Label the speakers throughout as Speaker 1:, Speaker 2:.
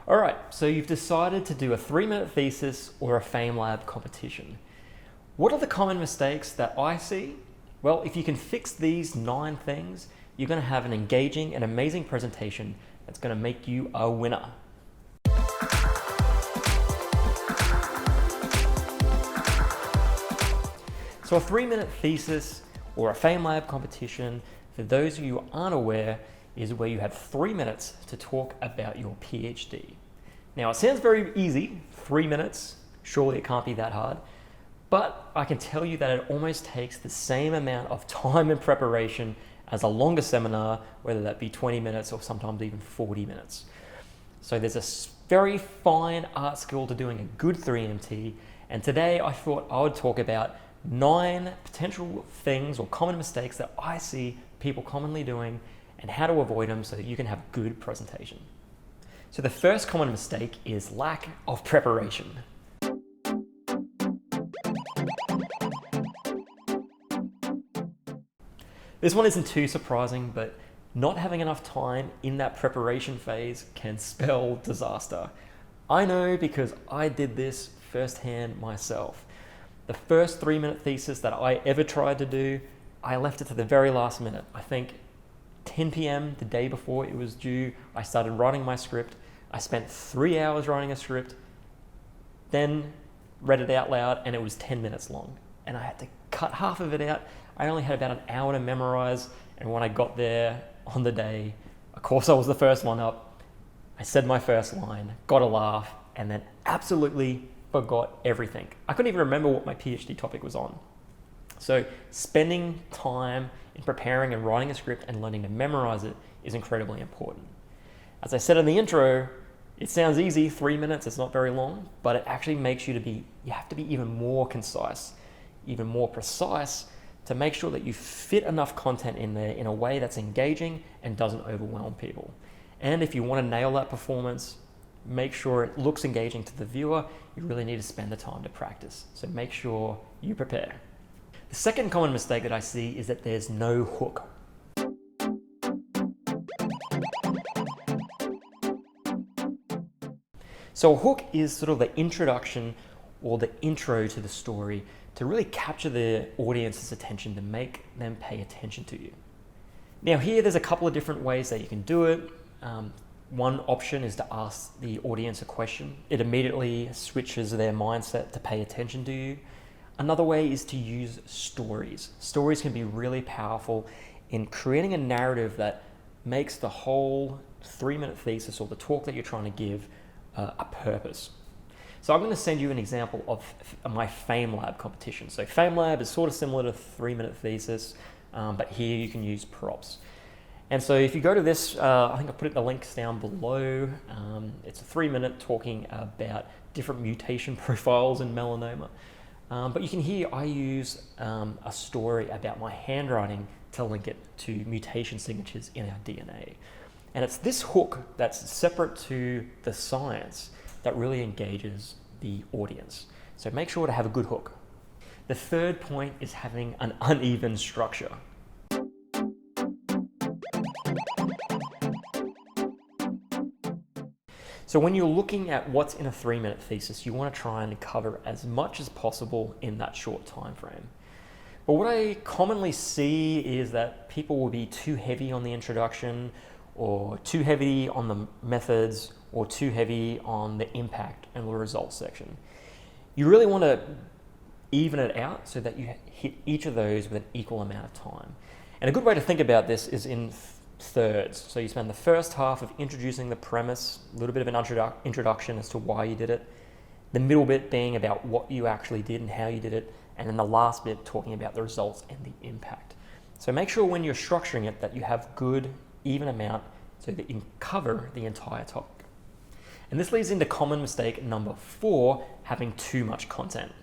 Speaker 1: All right, so you've decided to do a 3-minute thesis or a Famelab competition. What are the common mistakes that I see? Well, if you can fix these 9 things, you're going to have an engaging and amazing presentation that's going to make you a winner. So a 3-minute thesis or a Famelab competition, for those of you who aren't aware, is where you have 3 minutes to talk about your PhD. Now, it sounds very easy, 3 minutes, surely it can't be that hard, but I can tell you that it almost takes the same amount of time and preparation as a longer seminar, whether that be 20 minutes or sometimes even 40 minutes. So there's a very fine art skill to doing a good 3MT, and today I thought I would talk about 9 potential things or common mistakes that I see people commonly doing and how to avoid them so that you can have good presentation. So the first common mistake is lack of preparation. This one isn't too surprising, but not having enough time in that preparation phase can spell disaster. I know because I did this firsthand myself. The first 3-minute thesis that I ever tried to do, I left it to the very last minute. I think 10 p.m. the day before it was due, I started writing my script. I spent 3 hours writing a script, then read it out loud, and it was 10 minutes long. And I had to cut half of it out. I only had about an hour to memorize, and when I got there on the day, of course I was the first one up. I said my first line, got a laugh, and then absolutely forgot everything. I couldn't even remember what my PhD topic was on. So spending time in preparing and writing a script and learning to memorize it is incredibly important. As I said in the intro, it sounds easy, 3 minutes, it's not very long, but it actually makes you have to be even more concise, even more precise to make sure that you fit enough content in there in a way that's engaging and doesn't overwhelm people. And if you want to nail that performance, make sure it looks engaging to the viewer, you really need to spend the time to practice. So make sure you prepare. The second common mistake that I see is that there's no hook. So a hook is sort of the introduction or the intro to the story to really capture the audience's attention, to make them pay attention to you. Now here, there's a couple of different ways that you can do it. One option is to ask the audience a question. It immediately switches their mindset to pay attention to you. Another way is to use stories. Stories can be really powerful in creating a narrative that makes the whole 3-minute thesis or the talk that you're trying to give a purpose. So I'm going to send you an example of my Famelab competition. So Famelab is sort of similar to 3-minute thesis, but here you can use props. And so if you go to this, I think I put it in the links down below. It's a 3-minute talking about different mutation profiles in melanoma. But you can hear I use a story about my handwriting to link it to mutation signatures in our DNA. And it's this hook that's separate to the science that really engages the audience. So make sure to have a good hook. The third point is having an uneven structure. So when you're looking at what's in a 3-minute thesis, you want to try and cover as much as possible in that short time frame. But what I commonly see is that people will be too heavy on the introduction, or too heavy on the methods, or too heavy on the impact and the results section. You really want to even it out so that you hit each of those with an equal amount of time. And a good way to think about this is in thirds. So you spend the first half of introducing the premise, a little bit of an introduction as to why you did it, the middle bit being about what you actually did and how you did it, and then the last bit talking about the results and the impact. So make sure when you're structuring it that you have good, even amount so that you can cover the entire topic. And this leads into common mistake number 4, having too much content.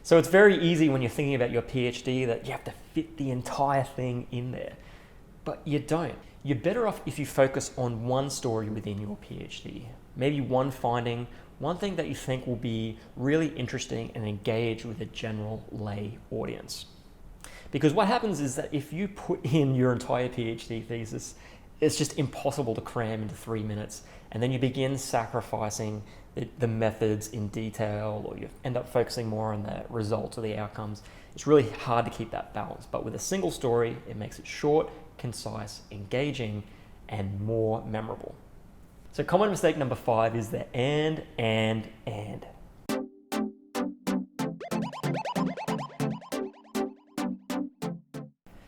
Speaker 1: So it's very easy when you're thinking about your PhD that you have to fit the entire thing in there, but you don't. You're better off if you focus on one story within your PhD, maybe one finding, one thing that you think will be really interesting and engage with a general lay audience. Because what happens is that if you put in your entire PhD thesis, it's just impossible to cram into 3 minutes. And then you begin sacrificing the methods in detail, or you end up focusing more on the results or the outcomes. It's really hard to keep that balance. But with a single story, it makes it short, concise, engaging, and more memorable. So common mistake number 5 is the and.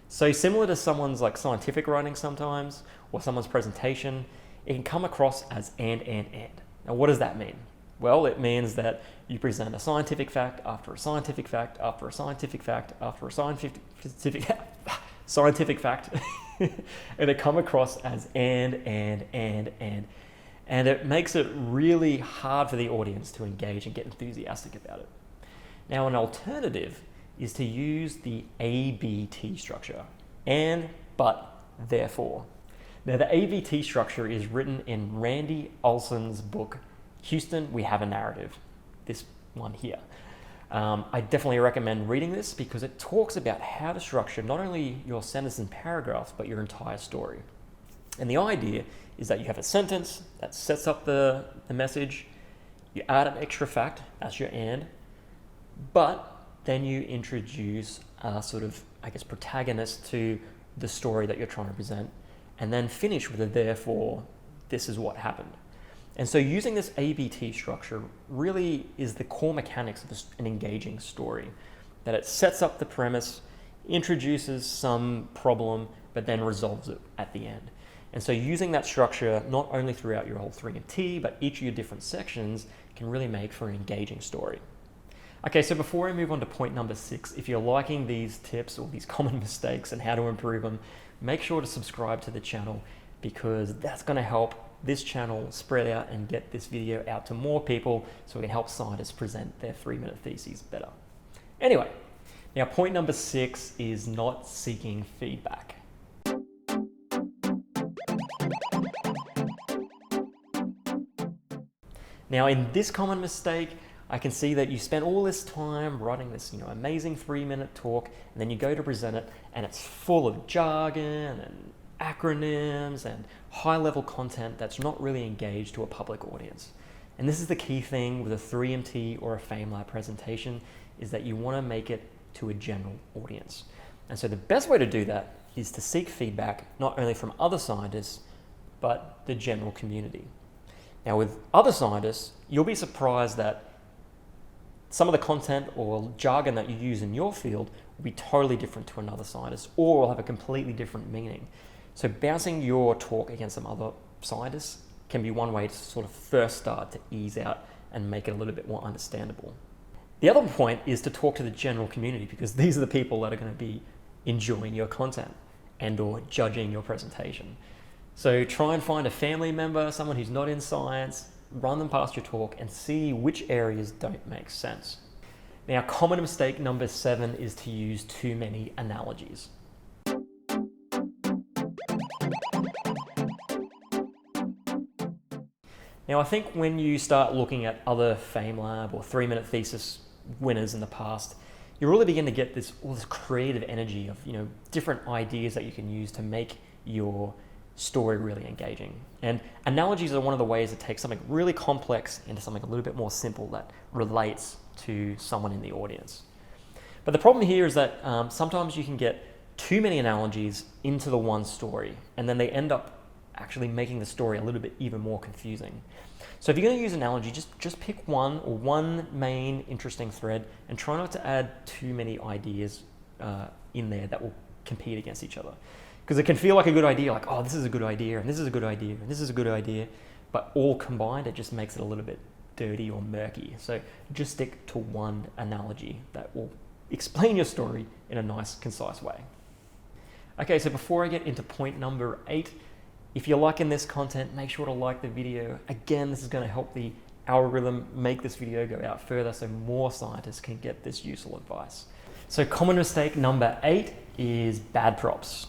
Speaker 1: So similar to someone's like scientific writing sometimes, or someone's presentation, it can come across as and. Now what does that mean? Well, it means that you present a scientific fact after a scientific fact after a scientific fact after a scientific fact, and it come across as and. And it makes it really hard for the audience to engage and get enthusiastic about it. Now, an alternative is to use the ABT structure, and, but, therefore. Now, the ABT structure is written in Randy Olson's book, Houston, We Have a Narrative, this one here. I definitely recommend reading this because it talks about how to structure not only your sentence and paragraphs, but your entire story. And the idea is that you have a sentence that sets up the message, you add an extra fact, that's your and, but then you introduce a sort of, protagonist to the story that you're trying to present, and then finish with a therefore, this is what happened. And so using this ABT structure really is the core mechanics of an engaging story, that it sets up the premise, introduces some problem, but then resolves it at the end. And so using that structure, not only throughout your whole 3MT, but each of your different sections can really make for an engaging story. Okay, so before I move on to point number 6, if you're liking these tips or these common mistakes and how to improve them, make sure to subscribe to the channel, because that's going to help this channel spread out and get this video out to more people so we can help scientists present their 3-minute theses better. Anyway, now point number 6 is not seeking feedback. Now, in this common mistake, I can see that you spent all this time writing this, amazing 3-minute talk, and then you go to present it, and it's full of jargon and acronyms and high-level content that's not really engaged to a public audience. And this is the key thing with a 3MT or a Famelab presentation, is that you want to make it to a general audience. And so the best way to do that is to seek feedback not only from other scientists, but the general community. Now, with other scientists, you'll be surprised that some of the content or jargon that you use in your field will be totally different to another scientist, or will have a completely different meaning. So bouncing your talk against some other scientists can be one way to sort of first start to ease out and make it a little bit more understandable. The other point is to talk to the general community, because these are the people that are going to be enjoying your content and or judging your presentation. So try and find a family member, someone who's not in science, run them past your talk and see which areas don't make sense. Now, common mistake number 7 is to use too many analogies. Now, I think when you start looking at other Famelab or 3-minute thesis winners in the past, you really begin to get all this creative energy of different ideas that you can use to make your story really engaging. And analogies are one of the ways to take something really complex into something a little bit more simple that relates to someone in the audience. But the problem here is that sometimes you can get too many analogies into the one story, and then they end up actually making the story a little bit even more confusing. So if you're going to use analogy, just pick one main interesting thread, and try not to add too many ideas in there that will compete against each other. Because it can feel like a good idea, like, oh, this is a good idea, and this is a good idea, and this is a good idea, but all combined, it just makes it a little bit dirty or murky. So just stick to one analogy that will explain your story in a nice, concise way. Okay, so before I get into point number 8, if you're liking this content, make sure to like the video. Again, this is going to help the algorithm make this video go out further so more scientists can get this useful advice. So common mistake number 8 is bad props.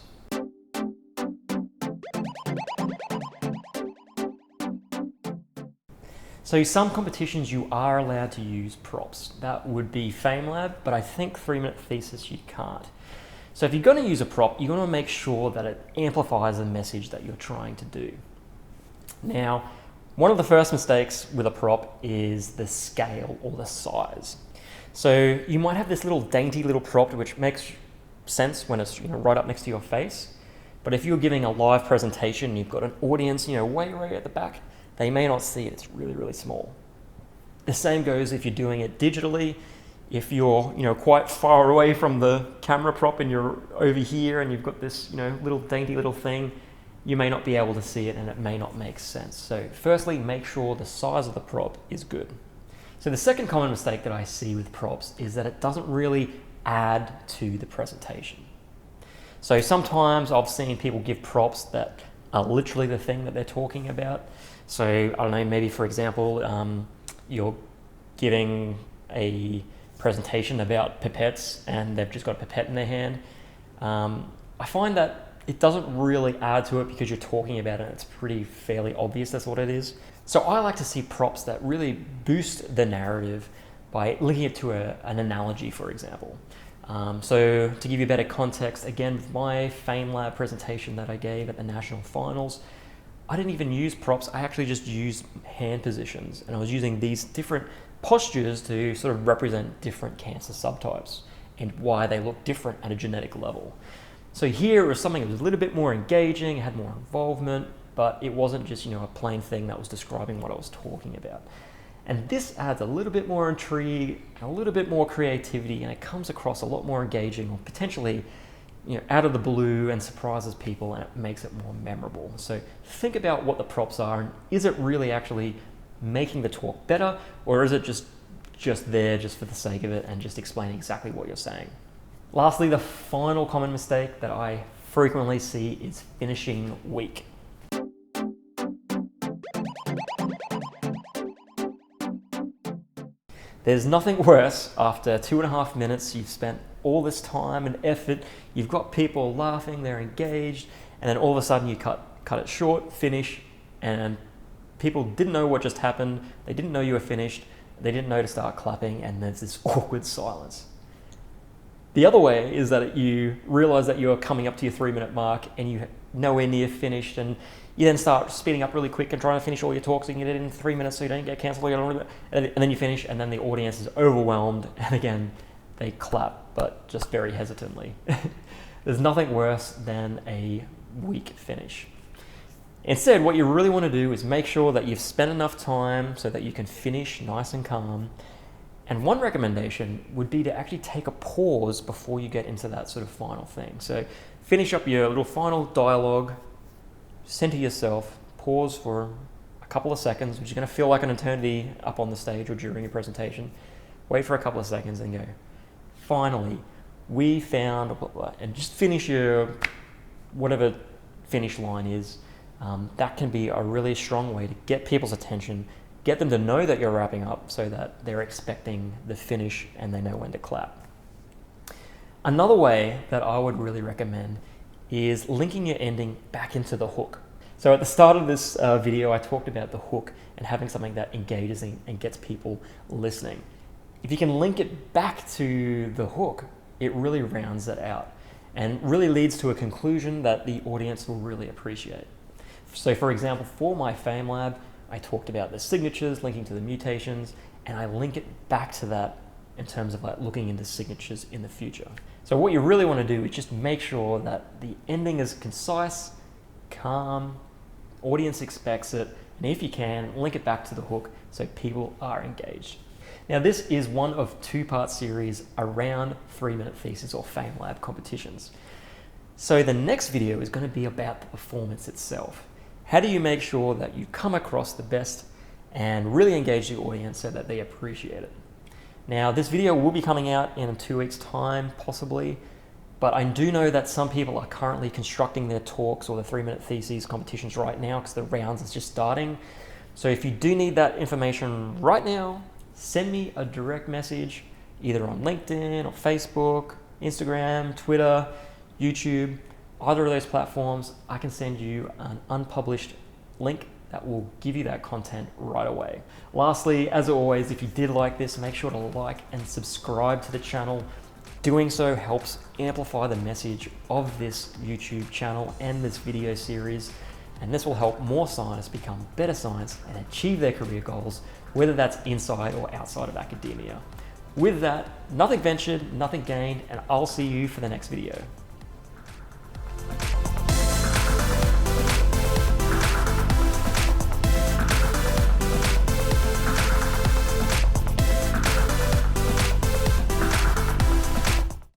Speaker 1: So some competitions you are allowed to use props. That would be Famelab, but I think 3-minute thesis you can't. So if you're going to use a prop, you're going to make sure that it amplifies the message that you're trying to do. Now, one of the first mistakes with a prop is the scale or the size. So you might have this little dainty little prop, which makes sense when it's right up next to your face. But if you're giving a live presentation, you've got an audience, way at the back, they may not see it. It's really, really small. The same goes if you're doing it digitally. If you're, quite far away from the camera prop and you're over here and you've got this, little dainty little thing, you may not be able to see it and it may not make sense. So firstly, make sure the size of the prop is good. So the second common mistake that I see with props is that it doesn't really add to the presentation. So sometimes I've seen people give props that are literally the thing that they're talking about. So I don't know, maybe for example, you're giving a presentation about pipettes and they've just got a pipette in their hand. I find that it doesn't really add to it because you're talking about it. It's pretty fairly obvious that's what it is. So I like to see props that really boost the narrative by linking it to an analogy, for example. So to give you better context, again, with my Famelab presentation that I gave at the national finals, I didn't even use props. I actually just used hand positions, and I was using these different postures to sort of represent different cancer subtypes and why they look different at a genetic level. So here was something that was a little bit more engaging, had more involvement, but it wasn't just a plain thing that was describing what I was talking about. And this adds a little bit more intrigue, a little bit more creativity, and it comes across a lot more engaging, or potentially out of the blue, and surprises people, and it makes it more memorable. So think about what the props are, and is it really actually making the talk better, or is it just there just for the sake of it and just explaining exactly what you're saying? Lastly, the final common mistake that I frequently see is finishing weak. There's nothing worse after 2.5 minutes, you've spent all this time and effort, you've got people laughing, they're engaged, and then all of a sudden you cut it short, finish, and people didn't know what just happened, they didn't know you were finished, they didn't know to start clapping, and there's this awkward silence. The other way is that you realize that you're coming up to your 3-minute mark and you're nowhere near finished, and you then start speeding up really quick and trying to finish all your talks, so you can get it in 3 minutes so you don't get cancelled, and then you finish, and then the audience is overwhelmed, and again, they clap, but just very hesitantly. There's nothing worse than a weak finish. Instead, what you really want to do is make sure that you've spent enough time so that you can finish nice and calm. And one recommendation would be to actually take a pause before you get into that sort of final thing. So finish up your little final dialogue, center yourself, pause for a couple of seconds, which is going to feel like an eternity up on the stage or during your presentation. Wait for a couple of seconds and go, finally, we found, blah, blah, and just finish your whatever finish line is. That can be a really strong way to get people's attention, get them to know that you're wrapping up so that they're expecting the finish and they know when to clap. Another way that I would really recommend is linking your ending back into the hook. So at the start of this video, I talked about the hook and having something that engages and gets people listening. If you can link it back to the hook, it really rounds it out and really leads to a conclusion that the audience will really appreciate. So for example, for my Famelab, I talked about the signatures, linking to the mutations, and I link it back to that in terms of like looking into signatures in the future. So what you really want to do is just make sure that the ending is concise, calm, audience expects it, and if you can, link it back to the hook so people are engaged. Now this is one of 2-part series around 3-minute thesis or Famelab competitions. So the next video is going to be about the performance itself. How do you make sure that you come across the best and really engage the audience so that they appreciate it? Now, this video will be coming out in 2 weeks' time, possibly, but I do know that some people are currently constructing their talks or the 3-minute theses competitions right now because the rounds is just starting. So if you do need that information right now, send me a direct message either on LinkedIn or Facebook, Instagram, Twitter, YouTube. Either of those platforms, I can send you an unpublished link that will give you that content right away. Lastly, as always, if you did like this, make sure to like and subscribe to the channel. Doing so helps amplify the message of this YouTube channel and this video series, and this will help more scientists become better science and achieve their career goals, whether that's inside or outside of academia. With that, nothing ventured, nothing gained, and I'll see you for the next video.